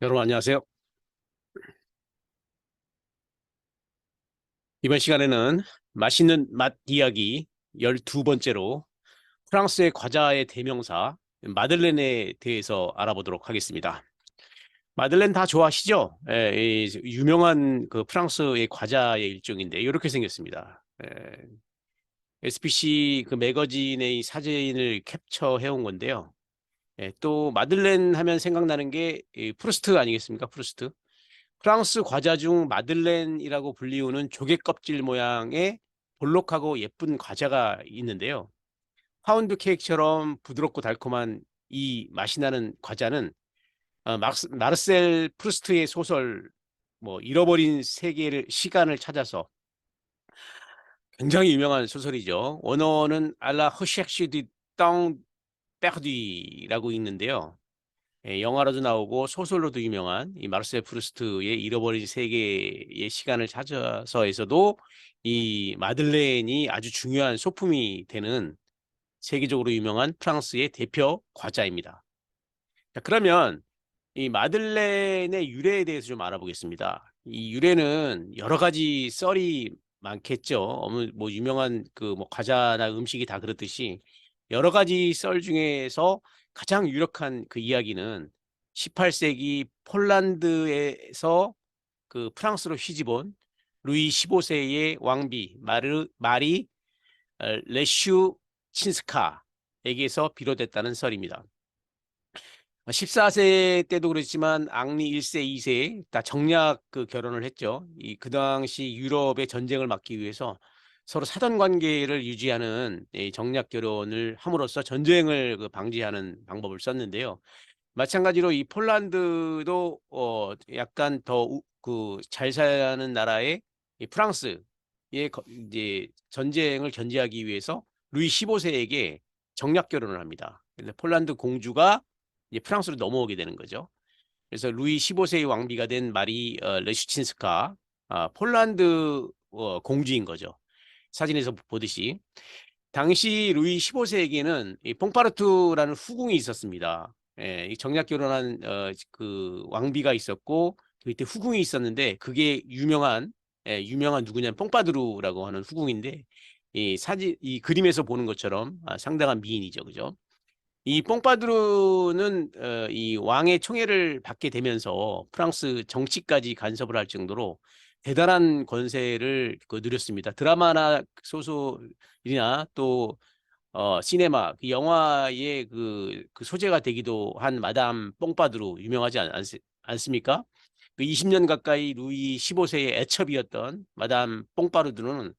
여러분 안녕하세요. 이번 시간에는 맛있는 맛 이야기 12번째로 프랑스의 과자의 대명사 마들렌에 대해서 알아보도록 하겠습니다. 마들렌 다 좋아하시죠? 이 유명한 그 프랑스의 과자의 일종인데 이렇게 생겼습니다. SPC 그 매거진의 이 사진을 캡처해 온 건데요. 또 마들렌 하면 생각나는 게이 프루스트 아니겠습니까? 프루스트. 프랑스 과자 중 마들렌이라고 불리우는 조개 껍질 모양의 볼록하고 예쁜 과자가 있는데요. 파운드 케이크처럼 부드럽고 달콤한 이 맛이 나는 과자는 마르셀 프루스트의 소설 잃어버린 세계를 시간을 찾아서 굉장히 유명한 소설이죠. 원어는 알라 허쉑시 듀땅 페르디라고 읽는데요. 영화로도 나오고 소설로도 유명한 이 마르셀 프루스트의 잃어버린 세계의 시간을 찾아서에서도 이 마들렌이 아주 중요한 소품이 되는 세계적으로 유명한 프랑스의 대표 과자입니다. 자, 그러면 이 마들렌의 유래에 대해서 좀 알아보겠습니다. 이 유래는 여러 가지 썰이 많겠죠. 뭐 유명한 그 뭐 과자나 음식이 다 그렇듯이 여러 가지 썰 중에서 가장 유력한 그 이야기는 18세기 폴란드에서 그 프랑스로 시집온 루이 15세의 왕비 마리 레슈친스카에게서 비롯됐다는 썰입니다. 14세 때도 그렇지만 앙리 1세, 2세 다 정략 그 결혼을 했죠. 그 당시 유럽의 전쟁을 막기 위해서 서로 사돈 관계를 유지하는 이 정략 결혼을 함으로써 전쟁을 그 방지하는 방법을 썼는데요. 마찬가지로 이 폴란드도 약간 더 그 잘 사는 나라의 이 프랑스의 이제 전쟁을 견제하기 위해서 루이 15세에게 정략 결혼을 합니다. 그래서 폴란드 공주가 이제 프랑스로 넘어오게 되는 거죠. 그래서 루이 15세의 왕비가 된 마리 레슈친스카, 폴란드 공주인 거죠. 사진에서 보듯이. 당시 루이 15세에게는 이 퐁파르투라는 후궁이 있었습니다. 이 정략 결혼한 그 왕비가 있었고 그때 후궁이 있었는데 그게 유명한 누구냐면 퐁파드루라고 하는 후궁인데 이 그림에서 보는 것처럼 상당한 미인이죠, 그죠? 이 뽕파드루는 이 왕의 총애를 받게 되면서 프랑스 정치까지 간섭을 할 정도로 대단한 권세를 그 누렸습니다. 드라마나 소설이나 또 시네마, 그 영화의 그 소재가 되기도 한 마담 뽕파드루 유명하지 않습니까? 그 20년 가까이 루이 15세의 애첩이었던 마담 뽕파르두는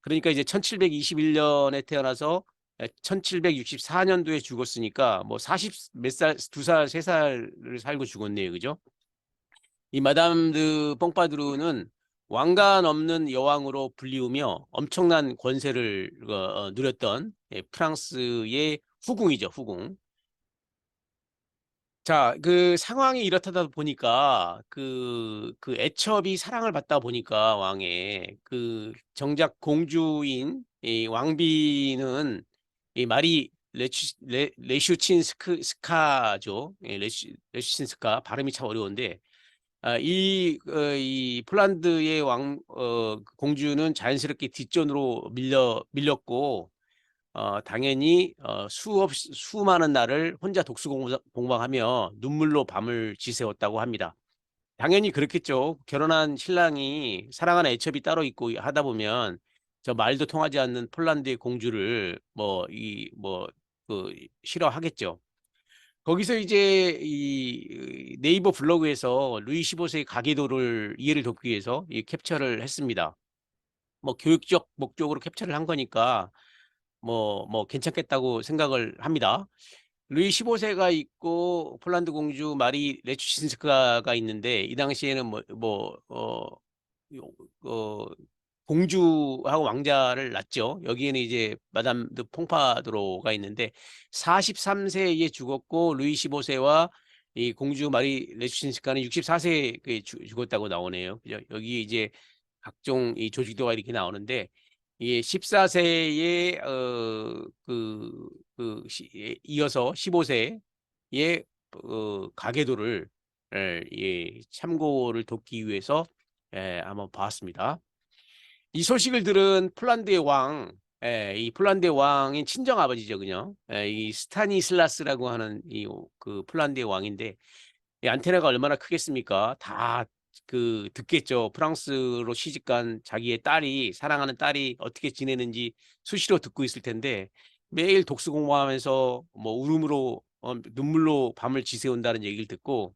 그러니까 이제 1721년에 태어나서 1764년도에 죽었으니까 뭐 40 몇 살, 2살, 3살을 살고 죽었네요. 그죠? 이 마담 드 뽕파드루는 왕관 없는 여왕으로 불리우며 엄청난 권세를 누렸던 프랑스의 후궁이죠, 후궁. 자, 그 상황이 이렇다 보니까 그 애첩이 사랑을 받다 보니까 왕의 그 정작 공주인 이 왕비는 이 마리 레슈친스카죠. 레슈친스카 발음이 참 어려운데 이 폴란드의 공주는 자연스럽게 뒷전으로 밀렸고 당연히 수많은 날을 혼자 독수공방하며 눈물로 밤을 지새웠다고 합니다. 당연히 그렇겠죠. 결혼한 신랑이 사랑하는 애첩이 따로 있고 하다 보면 저 말도 통하지 않는 폴란드의 공주를 그 싫어하겠죠. 거기서 이제 이 네이버 블로그에서 루이 15세의 가계도를 이해를 돕기 위해서 이 캡처를 했습니다. 뭐 교육적 목적으로 캡처를 한 거니까 뭐 괜찮겠다고 생각을 합니다. 루이 15세가 있고 폴란드 공주 마리 레추신스카가 있는데 이 당시에는 어, 공주하고 왕자를 낳죠. 여기에는 이제 마담 드 퐁파드로가 있는데 43세에 죽었고 루이 15세와 이 공주 마리 레추신스카는 64세에 죽었다고 나오네요. 그죠? 여기 이제 각종 이 조직도가 이렇게 나오는데 이 14세에 이어서 15세의 가계도를 예, 참고를 돕기 위해서 한번 봤습니다. 이 소식을 들은 폴란드의 왕, 이 폴란드의 왕인 친정 아버지죠, 그냥. 이 스타니슬라스라고 하는 그 폴란드의 왕인데, 이 안테나가 얼마나 크겠습니까? 다 그 듣겠죠. 프랑스로 시집간 자기의 딸이, 사랑하는 딸이 어떻게 지내는지 수시로 듣고 있을 텐데, 매일 독서 공부하면서 뭐 울음으로 눈물로 밤을 지새운다는 얘기를 듣고,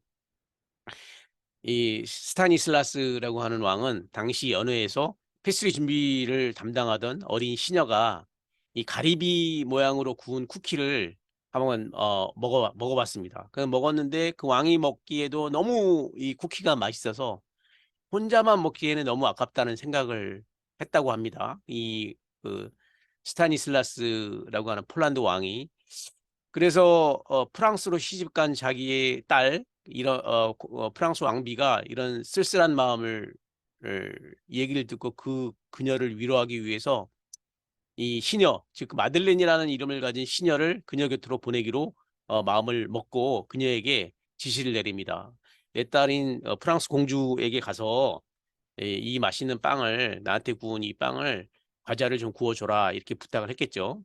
이 스타니슬라스라고 하는 왕은 당시 연회에서 페스트리 준비를 담당하던 어린 시녀가 이 가리비 모양으로 구운 쿠키를 한번 먹어봤습니다. 그 먹었는데 그 왕이 먹기에도 너무 이 쿠키가 맛있어서 혼자만 먹기에는 너무 아깝다는 생각을 했다고 합니다. 이 그 스타니슬라스라고 하는 폴란드 왕이. 그래서 프랑스로 시집간 자기의 딸, 이런 프랑스 왕비가 이런 쓸쓸한 마음을 얘기를 듣고 그녀를 위로하기 위해서 이 시녀, 즉 그 마들렌이라는 이름을 가진 시녀를 그녀 곁으로 보내기로 마음을 먹고 그녀에게 지시를 내립니다. 내 딸인 프랑스 공주에게 가서 이 맛있는 빵을, 나한테 구운 이 빵을, 과자를 좀 구워줘라, 이렇게 부탁을 했겠죠.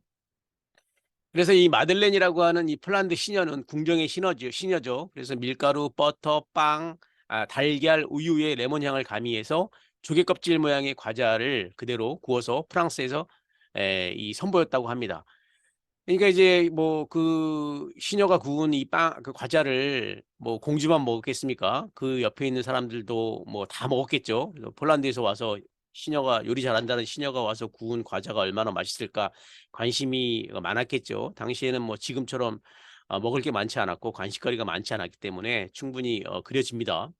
그래서 이 마들렌이라고 하는 이 폴란드 시녀는 궁정의 시녀죠. 그래서 밀가루, 버터, 빵, 달걀, 우유에 레몬 향을 가미해서 조개 껍질 모양의 과자를 그대로 구워서 프랑스에서 선보였다고 합니다. 그러니까 이제 뭐 그 시녀가 구운 이 그 과자를 뭐 공주만 먹었겠습니까? 그 옆에 있는 사람들도 뭐 다 먹었겠죠. 그래서 폴란드에서 와서 시녀가, 요리 잘한다는 시녀가 와서 구운 과자가 얼마나 맛있을까 관심이 많았겠죠. 당시에는 뭐 지금처럼 먹을 게 많지 않았고 간식거리가 많지 않았기 때문에 충분히 그려집니다.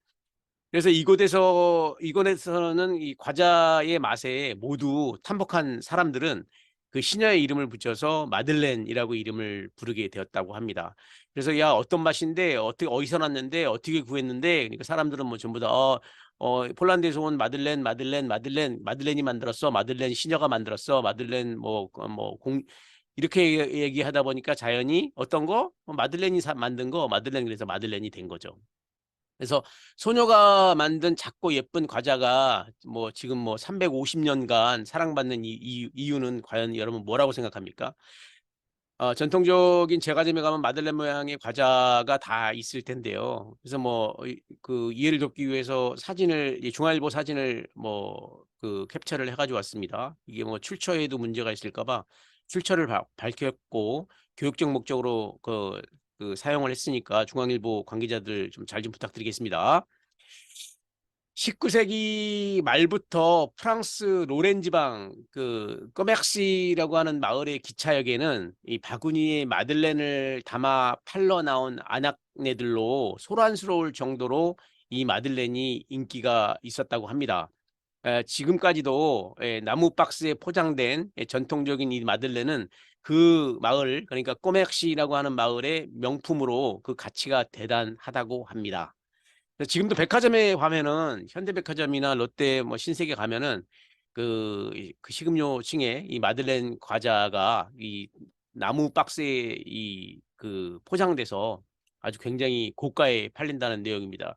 그래서 이곳에서는 이 과자의 맛에 모두 탐복한 사람들은 그 시녀의 이름을 붙여서 마들렌이라고 이름을 부르게 되었다고 합니다. 그래서 야, 어떤 맛인데, 어떻게, 어디서 났는데, 어떻게 구했는데, 그러니까 사람들은 뭐 전부 다 폴란드에서 온 마들렌이 만들었어, 마들렌 시녀가 만들었어, 마들렌 이렇게 얘기하다 보니까 자연히 어떤 거 마들렌이 만든 거, 마들렌, 그래서 마들렌이 된 거죠. 그래서 소녀가 만든 작고 예쁜 과자가 뭐 지금 뭐 350년간 사랑받는 이유는 과연 여러분 뭐라고 생각합니까? 전통적인 제과점에 가면 마들렌 모양의 과자가 다 있을 텐데요. 그래서 뭐 그 이해를 돕기 위해서 이 중앙일보 사진을 뭐 그 캡처를 해가지고 왔습니다. 이게 뭐 출처에도 문제가 있을까봐 출처를 밝혔고 교육적 목적으로 그 사용을 했으니까 중앙일보 관계자들 좀 잘 좀 부탁드리겠습니다. 19세기 말부터 프랑스 로렌 지방 그 꺼맥시라고 하는 마을의 기차역에는 이 바구니에 마들렌을 담아 팔러 나온 아낙네들로 소란스러울 정도로 이 마들렌이 인기가 있었다고 합니다. 지금까지도 나무 박스에 포장된 전통적인 이 마들렌은 그 마을, 그러니까 꼬맥시라고 하는 마을의 명품으로 그 가치가 대단하다고 합니다. 지금도 백화점에 가면은 현대백화점이나 롯데 뭐 신세계 가면은 그 식음료 층에 이 마들렌 과자가 이 나무 박스에 포장돼서 아주 굉장히 고가에 팔린다는 내용입니다.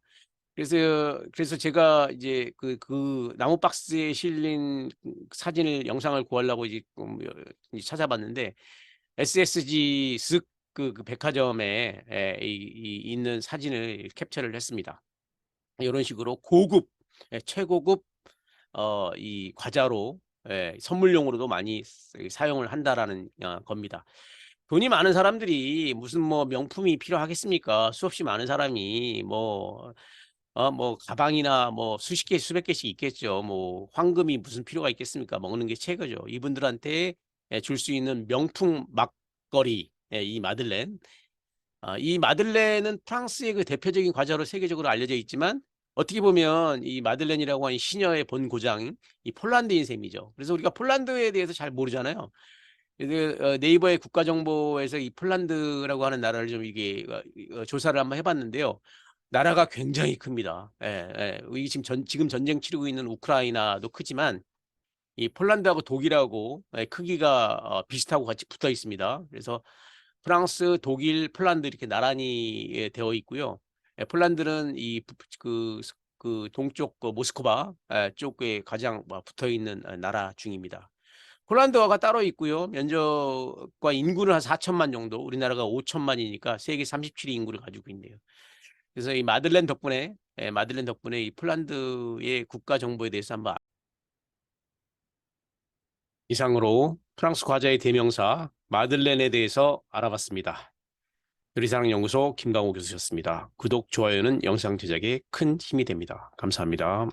그래서 제가 이제 그 나무 박스에 실린 사진을, 영상을 구하려고 이제 찾아봤는데 SSG 쓱 그 백화점에 있는 사진을 캡처를 했습니다. 이런 식으로 고급, 최고급 이 과자로 선물용으로도 많이 사용을 한다라는 겁니다. 돈이 많은 사람들이 무슨 뭐 명품이 필요하겠습니까? 수없이 많은 사람이 뭐 가방이나 뭐 수십 개 수백 개씩 있겠죠. 뭐 황금이 무슨 필요가 있겠습니까? 먹는 게 최고죠. 이분들한테 줄 수 있는 명품 막걸리, 이 마들렌. 이 마들렌은 프랑스의 그 대표적인 과자로 세계적으로 알려져 있지만 어떻게 보면 이 마들렌이라고 하는 시녀의 본고장, 이 폴란드인 셈이죠. 그래서 우리가 폴란드에 대해서 잘 모르잖아요. 네이버의 국가정보에서 이 폴란드라고 하는 나라를 좀 이게 조사를 한번 해봤는데요. 나라가 굉장히 큽니다. 이게 지금 전쟁 치르고 있는 우크라이나도 크지만 이 폴란드하고 독일하고 크기가 비슷하고 같이 붙어 있습니다. 그래서 프랑스, 독일, 폴란드 이렇게 나란히 되어 있고요. 폴란드는 그 동쪽 그 모스크바 쪽에 가장 붙어 있는 나라 중입니다. 폴란드어가 따로 있고요. 면적과 인구는 한 4천만 정도, 우리나라가 5천만이니까 세계 37위 인구를 가지고 있네요. 그래서 이 마들렌 덕분에 이 폴란드의 국가 정보에 대해서 한번 이상으로 프랑스 과자의 대명사 마들렌에 대해서 알아봤습니다. 요리사랑연구소 김강호 교수셨습니다. 구독, 좋아요는 영상 제작에 큰 힘이 됩니다. 감사합니다.